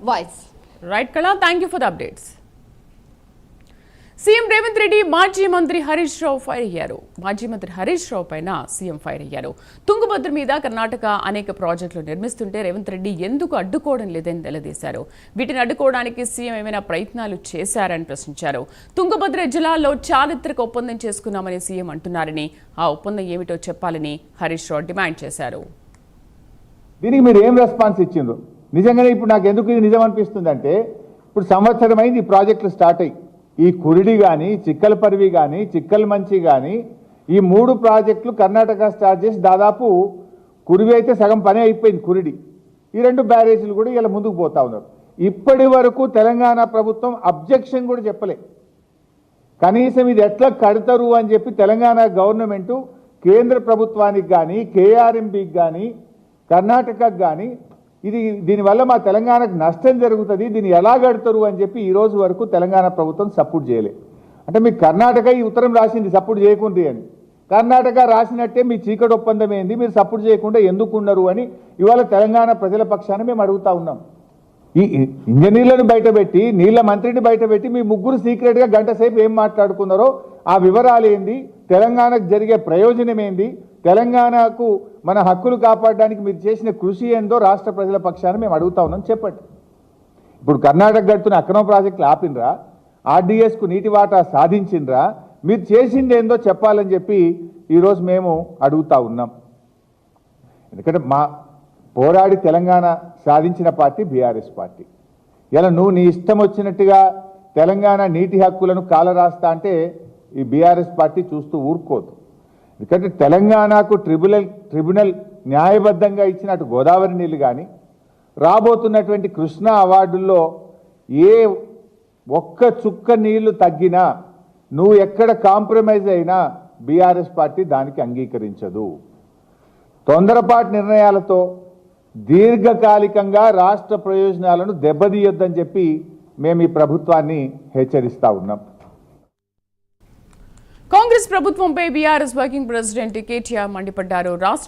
Voice. Right కళ, thank you for the updates. CM Revanth Reddy మాజీ మంత్రి హరీష్ రావు ఫైర్ అయ్యారు. మాజీ మంత్రి హరీష్ రావు పైన సీఎం ఫైర్ అయ్యారు. తుంగభద్ర మీద కర్ణాటక అనేక ప్రాజెక్టులు నిర్మిస్తుంటే రేవంత్ రెడ్డి ఎందుకు అడ్డుకోవడం లేదని నిలదీశారు. వీటిని అడ్డుకోవడానికి సీఎం ఏమైనా ప్రయత్నాలు చేశారని ప్రశ్నించారు. తుంగభద్ర జిల్లాలో చారిత్రక ఒప్పందం చేసుకున్నామని సీఎం అంటున్నారని, ఆ ఒప్పందం ఏమిటో చెప్పాలని హరీష్ రావు డిమాండ్ చేశారు. దీనికి మీరు ఏం రెస్పాన్స్ ఇచ్చిండ్రు? నిజంగానే ఇప్పుడు నాకు ఎందుకు ఇది నిజం అనిపిస్తుంది అంటే, ఇప్పుడు సంవత్సరం అయింది ఈ ప్రాజెక్టులు స్టార్ట్ అయ్యి. ఈ కురిడి కానీ, చిక్కలపరివి కానీ, చిక్కల మంచి కానీ, ఈ 3 ప్రాజెక్టులు కర్ణాటక స్టార్ట్ చేసి దాదాపు కురివి అయితే సగం పని అయిపోయింది. కురిడి ఈ 2 బ్యారేజీలు కూడా ఇలా ముందుకు పోతా ఉన్నారు. ఇప్పటి వరకు తెలంగాణ ప్రభుత్వం అబ్జెక్షన్ కూడా చెప్పలే. కనీసం ఇది ఎట్లా కడతారు అని చెప్పి తెలంగాణ గవర్నమెంటు కేంద్ర ప్రభుత్వానికి కానీ, కేఆర్ఎంబికి కానీ, కర్ణాటకకు కానీ దీనివల్ల మా తెలంగాణకు నష్టం జరుగుతుంది, దీన్ని ఎలా కడతారు అని చెప్పి ఈ రోజు వరకు తెలంగాణ ప్రభుత్వం సపోర్ట్ చేయలే. అంటే మీ కర్ణాటక ఈ ఉత్తరం రాసింది సపోర్ట్ చేయకుండ్రి అని. కర్ణాటక రాసినట్టే మీ చీకటి ఒప్పందం ఏంది, మీరు సపోర్ట్ చేయకుండా ఎందుకున్నారు అని ఇవాళ తెలంగాణ ప్రజల పక్షాన మేము అడుగుతా ఉన్నాం. ఈ ఇంజనీర్లను బయటపెట్టి, నీళ్ల మంత్రిని బయటపెట్టి మీ ముగ్గురు సీక్రెట్గా గంట సేపు ఏం మాట్లాడుకున్నారో ఆ వివరాలు ఏంది, తెలంగాణకు జరిగే ప్రయోజనం ఏంది, తెలంగాణకు మన హక్కులు కాపాడడానికి మీరు చేసిన కృషి ఏందో రాష్ట్ర ప్రజల పక్షాన మేము అడుగుతా ఉన్నాం, చెప్పండి. ఇప్పుడు కర్ణాటక గడుతున్న అక్రమ ప్రాజెక్టులు ఆపినరా, ఆర్డీఎస్కు నీటి వాటా సాధించిండ్రా, మీరు చేసింది ఏందో చెప్పాలని చెప్పి ఈరోజు మేము అడుగుతా ఉన్నాం. ఎందుకంటే మా పోరాడి తెలంగాణ సాధించిన పార్టీ బీఆర్ఎస్ పార్టీ. ఇలా నువ్వు నీ ఇష్టం వచ్చినట్టుగా తెలంగాణ నీటి హక్కులను కాలరాస్తా అంటే ఈ బీఆర్ఎస్ పార్టీ చూస్తూ ఊరుకోదు. ఎందుకంటే తెలంగాణకు ట్రిబ్యునల్ న్యాయబద్ధంగా ఇచ్చిన అటు గోదావరి నీళ్లు కానీ, రాబోతున్నటువంటి కృష్ణా అవార్డుల్లో ఏ ఒక్క చుక్క నీళ్లు తగ్గినా, నువ్వు ఎక్కడ కాంప్రమైజ్ అయినా బీఆర్ఎస్ పార్టీ దానికి అంగీకరించదు. తొందరపాటు నిర్ణయాలతో దీర్ఘకాలికంగా రాష్ట్ర ప్రయోజనాలను దెబ్బతీయొద్దని చెప్పి మేము ఈ ప్రభుత్వాన్ని హెచ్చరిస్తా ఉన్నాం. కాంగ్రెస్ ప్రభుత్వంపై బీఆర్ఎస్ వర్కింగ్ ప్రెసిడెంట్ కేటీఆర్ మండిపడ్డారు. రాష్ట్ర